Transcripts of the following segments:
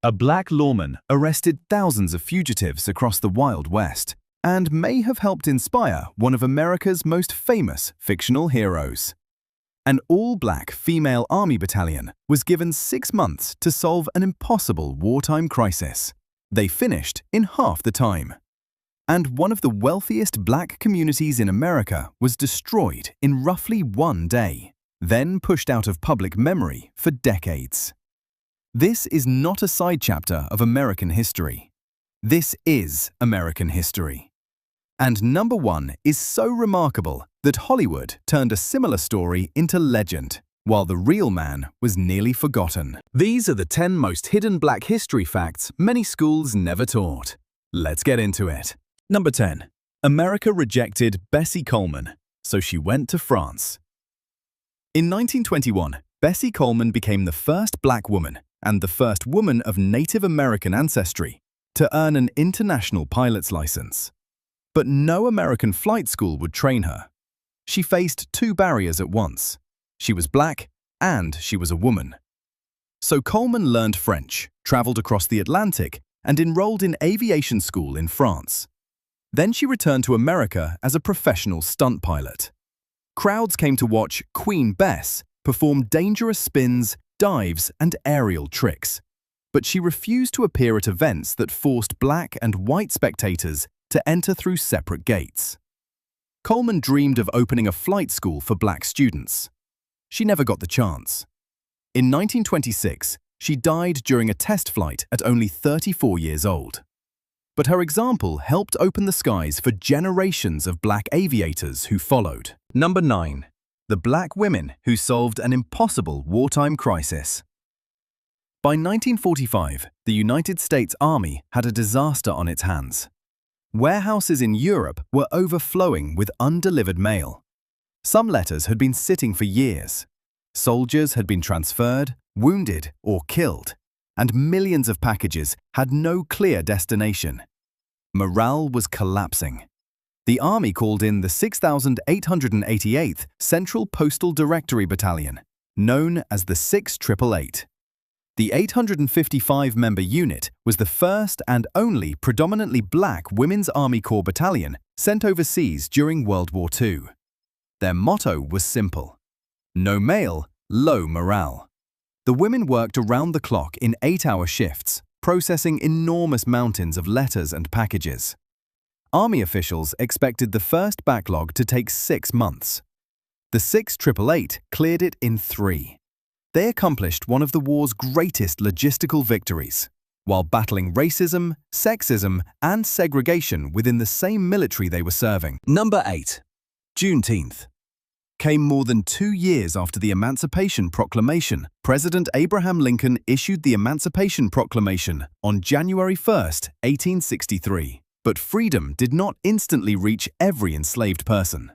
A black lawman arrested thousands of fugitives across the Wild West and may have helped inspire one of America's most famous fictional heroes. An all-black female army battalion was given 6 months to solve an impossible wartime crisis. They finished in half the time. And one of the wealthiest black communities in America was destroyed in roughly 1 day, then pushed out of public memory for decades. This is not a side chapter of American history. This is American history. And number 1 is so remarkable that Hollywood turned a similar story into legend, while the real man was nearly forgotten. These are the 10 most hidden black history facts many schools never taught. Let's get into it. Number 10. America rejected Bessie Coleman, so she went to France. In 1921, Bessie Coleman became the first black woman and the first woman of Native American ancestry to earn an international pilot's license. But no American flight school would train her. She faced 2 barriers at once. She was black and she was a woman. So Coleman learned French, traveled across the Atlantic, and enrolled in aviation school in France. Then she returned to America as a professional stunt pilot. Crowds came to watch Queen Bess perform dangerous spins, dives, and aerial tricks. But she refused to appear at events that forced black and white spectators to enter through separate gates. Coleman dreamed of opening a flight school for black students. She never got the chance. In 1926, she died during a test flight at only 34 years old. But her example helped open the skies for generations of black aviators who followed. Number 9. The black women who solved an impossible wartime crisis. By 1945, the United States Army had a disaster on its hands. Warehouses in Europe were overflowing with undelivered mail. Some letters had been sitting for years. Soldiers had been transferred, wounded, or killed, and millions of packages had no clear destination. Morale was collapsing. The Army called in the 6,888th Central Postal Directory Battalion, known as the 688. The 855-member unit was the first and only predominantly black Women's Army Corps battalion sent overseas during World War II. Their motto was simple: no mail, low morale. The women worked around the clock in 8-hour shifts, processing enormous mountains of letters and packages. Army officials expected the first backlog to take 6 months. The 688 cleared it in 3. They accomplished one of the war's greatest logistical victories, while battling racism, sexism, and segregation within the same military they were serving. Number 8. Juneteenth. Came more than 2 years after the Emancipation Proclamation. President Abraham Lincoln issued the Emancipation Proclamation on January 1, 1863. But freedom did not instantly reach every enslaved person.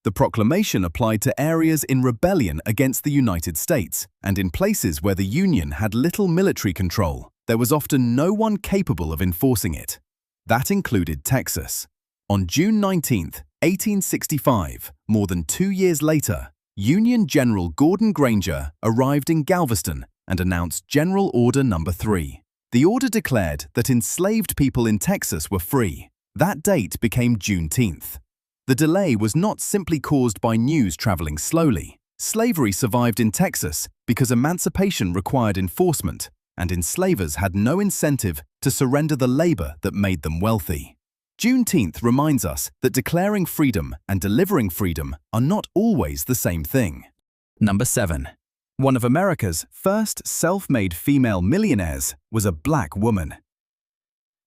The proclamation applied to areas in rebellion against the United States, and in places where the Union had little military control, there was often no one capable of enforcing it. That included Texas. On June 19, 1865, more than 2 years later, Union General Gordon Granger arrived in Galveston and announced General Order No. 3. The order declared that enslaved people in Texas were free. That date became Juneteenth. The delay was not simply caused by news traveling slowly. Slavery survived in Texas because emancipation required enforcement, and enslavers had no incentive to surrender the labor that made them wealthy. Juneteenth reminds us that declaring freedom and delivering freedom are not always the same thing. Number 7. One of America's first self-made female millionaires was a black woman.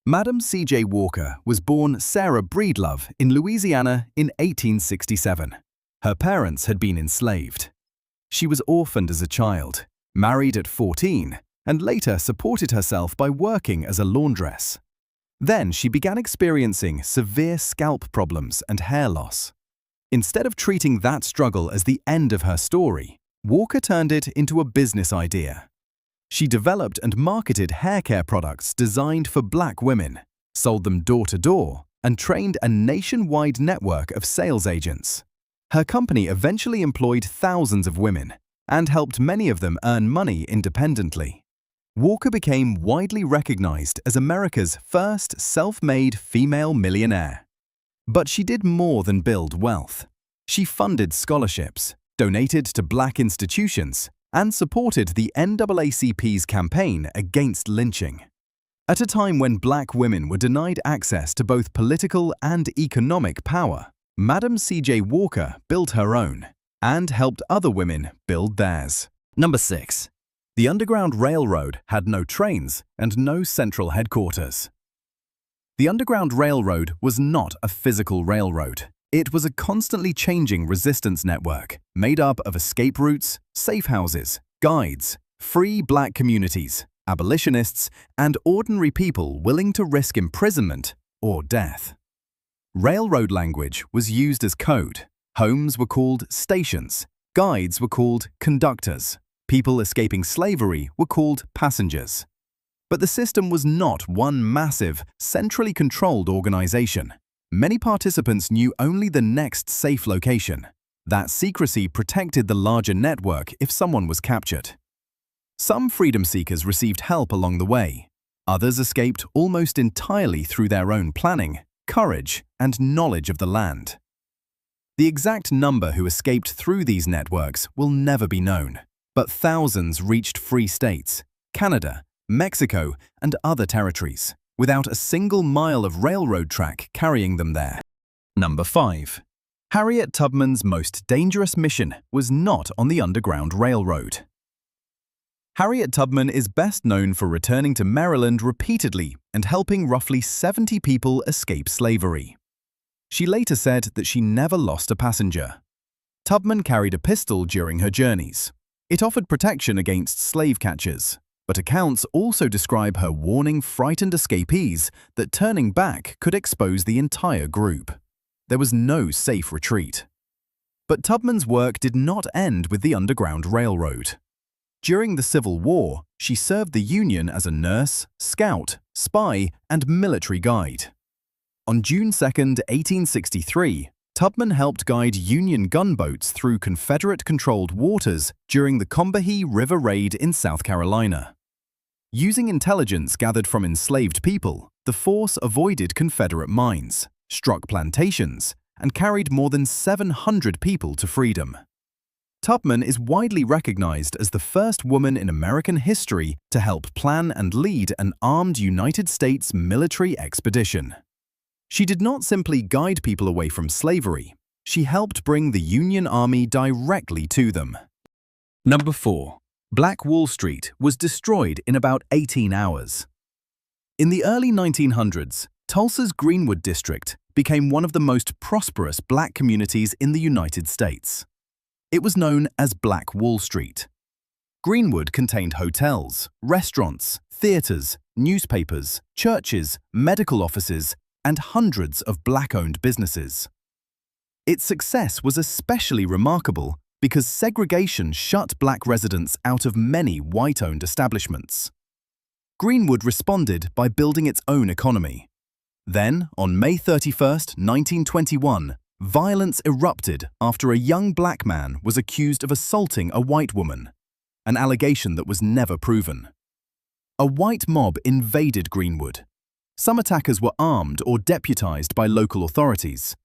Madam C.J. Walker was born Sarah Breedlove in Louisiana in 1867. Her parents had been enslaved. She was orphaned as a child, married at 14, and later supported herself by working as a laundress. Then she began experiencing severe scalp problems and hair loss. Instead of treating that struggle as the end of her story, Walker turned it into a business idea. She developed and marketed hair care products designed for black women, sold them door to door, and trained a nationwide network of sales agents. Her company eventually employed thousands of women and helped many of them earn money independently. Walker became widely recognized as America's first self-made female millionaire. But she did more than build wealth. She funded scholarships, donated to black institutions, and supported the NAACP's campaign against lynching. At a time when black women were denied access to both political and economic power, Madam C.J. Walker built her own and helped other women build theirs. Number 6. The Underground Railroad had no trains and no central headquarters. The Underground Railroad was not a physical railroad. It was a constantly changing resistance network made up of escape routes, safe houses, guides, free black communities, abolitionists, and ordinary people willing to risk imprisonment or death. Railroad language was used as code. Homes were called stations. Guides were called conductors. People escaping slavery were called passengers. But the system was not one massive, centrally controlled organization. Many participants knew only the next safe location. That secrecy protected the larger network if someone was captured. Some freedom seekers received help along the way. Others escaped almost entirely through their own planning, courage, and knowledge of the land. The exact number who escaped through these networks will never be known, but thousands reached free states, Canada, Mexico, and other territories, without a single mile of railroad track carrying them there. Number 5. Harriet Tubman's most dangerous mission was not on the Underground Railroad. Harriet Tubman is best known for returning to Maryland repeatedly and helping roughly 70 people escape slavery. She later said that she never lost a passenger. Tubman carried a pistol during her journeys. It offered protection against slave catchers, but accounts also describe her warning frightened escapees that turning back could expose the entire group. There was no safe retreat. But Tubman's work did not end with the Underground Railroad. During the Civil War, she served the Union as a nurse, scout, spy, and military guide. On June 2, 1863, Tubman helped guide Union gunboats through Confederate-controlled waters during the Combahee River Raid in South Carolina. Using intelligence gathered from enslaved people, the force avoided Confederate mines, struck plantations, and carried more than 700 people to freedom. Tubman is widely recognized as the first woman in American history to help plan and lead an armed United States military expedition. She did not simply guide people away from slavery, she helped bring the Union Army directly to them. Number 4. Black Wall Street was destroyed in about 18 hours. In the early 1900s, Tulsa's Greenwood district became one of the most prosperous black communities in the United States. It was known as Black Wall Street. Greenwood contained hotels, restaurants, theaters, newspapers, churches, medical offices, and hundreds of black-owned businesses. Its success was especially remarkable because segregation shut black residents out of many white-owned establishments. Greenwood responded by building its own economy. Then, on May 31, 1921, violence erupted after a young black man was accused of assaulting a white woman, an allegation that was never proven. A white mob invaded Greenwood. Some attackers were armed or deputized by local authorities.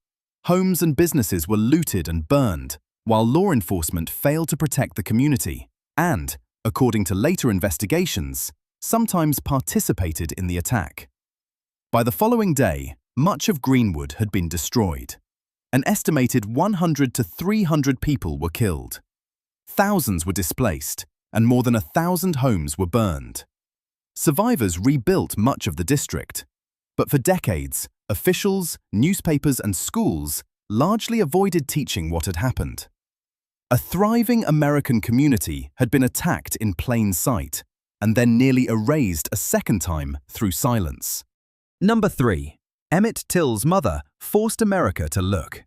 Homes and businesses were looted and burned, while law enforcement failed to protect the community and, according to later investigations, sometimes participated in the attack. By the following day, much of Greenwood had been destroyed. An estimated 100 to 300 people were killed. Thousands were displaced, and more than 1,000 homes were burned. Survivors rebuilt much of the district, but for decades, officials, newspapers, and schools largely avoided teaching what had happened. A thriving American community had been attacked in plain sight, and then nearly erased a second time through silence. Number 3. Emmett Till's mother forced America to look.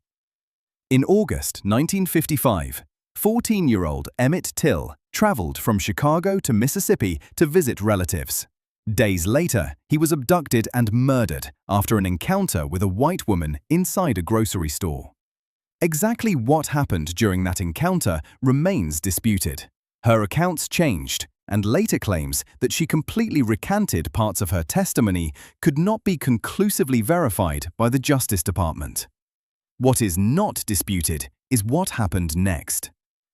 In August 1955, 14-year-old Emmett Till traveled from Chicago to Mississippi to visit relatives. Days later, he was abducted and murdered after an encounter with a white woman inside a grocery store. Exactly what happened during that encounter remains disputed. Her accounts changed, and later claims that she completely recanted parts of her testimony could not be conclusively verified by the Justice Department. What is not disputed is what happened next.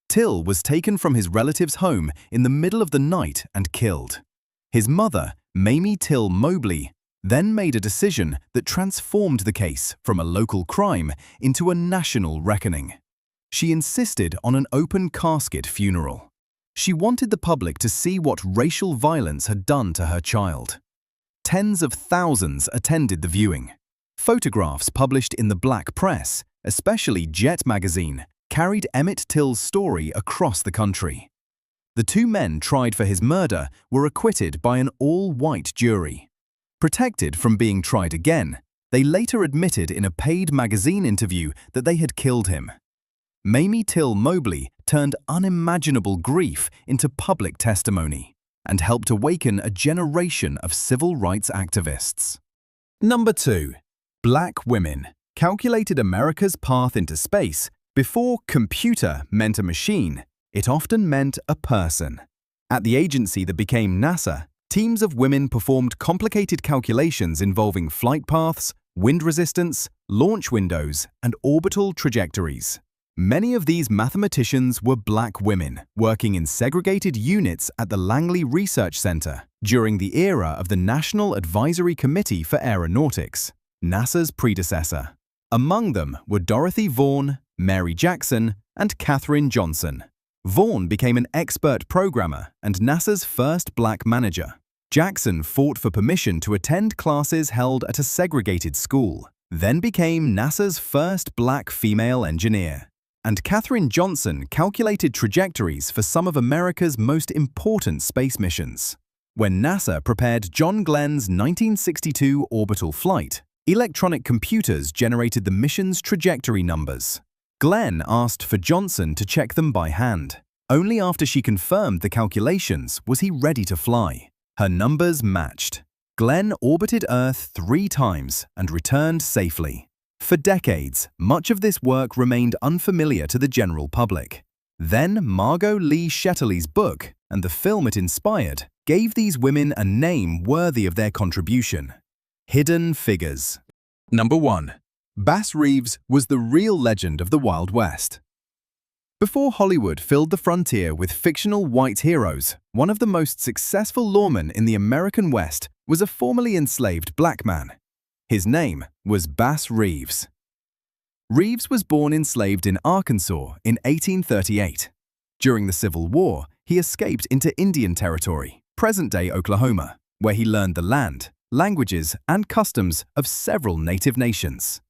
Till was taken from his relative's home in the middle of the night and killed. His mother, Mamie Till-Mobley, then made a decision that transformed the case from a local crime into a national reckoning. She insisted on an open casket funeral. She wanted the public to see what racial violence had done to her child. Tens of thousands attended the viewing. Photographs published in the black press, especially Jet magazine, carried Emmett Till's story across the country. The two men tried for his murder were acquitted by an all-white jury. Protected from being tried again, they later admitted in a paid magazine interview that they had killed him. Mamie Till-Mobley turned unimaginable grief into public testimony and helped awaken a generation of civil rights activists. Number 2. Black women calculated America's path into space. Before computer meant a machine, it often meant a person. At the agency that became NASA, teams of women performed complicated calculations involving flight paths, wind resistance, launch windows, and orbital trajectories. Many of these mathematicians were black women working in segregated units at the Langley Research Center during the era of the National Advisory Committee for Aeronautics, NASA's predecessor. Among them were Dorothy Vaughan, Mary Jackson, and Katherine Johnson. Vaughan became an expert programmer and NASA's first black manager. Jackson fought for permission to attend classes held at a segregated school, then became NASA's first black female engineer. And Katherine Johnson calculated trajectories for some of America's most important space missions. When NASA prepared John Glenn's 1962 orbital flight, electronic computers generated the mission's trajectory numbers. Glenn asked for Johnson to check them by hand. Only after she confirmed the calculations was he ready to fly. Her numbers matched. Glenn orbited Earth 3 times and returned safely. For decades, much of this work remained unfamiliar to the general public. Then Margot Lee Shetterly's book and the film it inspired gave these women a name worthy of their contribution. Hidden Figures. Number 1. Bass Reeves was the real legend of the Wild West. Before Hollywood filled the frontier with fictional white heroes, one of the most successful lawmen in the American West was a formerly enslaved black man. His name was Bass Reeves. Reeves was born enslaved in Arkansas in 1838. During the Civil War, he escaped into Indian Territory, present-day Oklahoma, where he learned the land, languages, and customs of several native nations.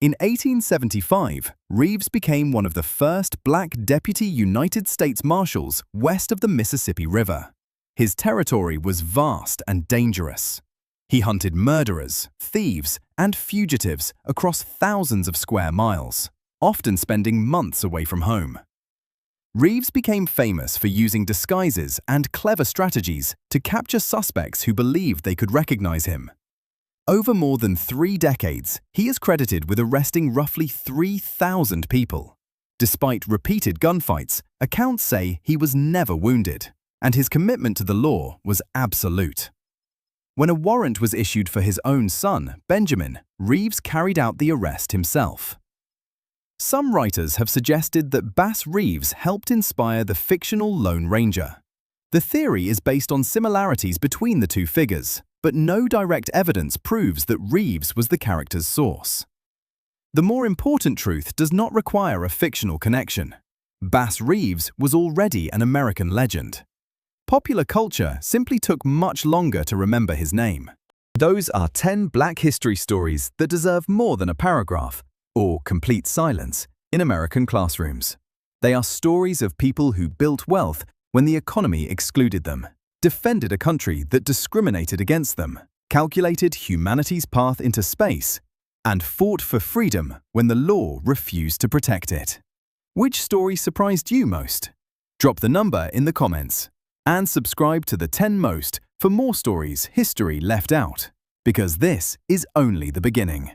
In 1875, Reeves became one of the first black deputy United States Marshals west of the Mississippi River. His territory was vast and dangerous. He hunted murderers, thieves, and fugitives across thousands of square miles, often spending months away from home. Reeves became famous for using disguises and clever strategies to capture suspects who believed they could recognize him. Over more than 3 decades, he is credited with arresting roughly 3,000 people. Despite repeated gunfights, accounts say he was never wounded, and his commitment to the law was absolute. When a warrant was issued for his own son, Benjamin, Reeves carried out the arrest himself. Some writers have suggested that Bass Reeves helped inspire the fictional Lone Ranger. The theory is based on similarities between the two figures, but no direct evidence proves that Reeves was the character's source. The more important truth does not require a fictional connection. Bass Reeves was already an American legend. Popular culture simply took much longer to remember his name. Those are 10 Black history stories that deserve more than a paragraph or complete silence in American classrooms. They are stories of people who built wealth when the economy excluded them, defended a country that discriminated against them, calculated humanity's path into space, and fought for freedom when the law refused to protect it. Which story surprised you most? Drop the number in the comments. And subscribe to the 10 Most for more stories history left out, because this is only the beginning.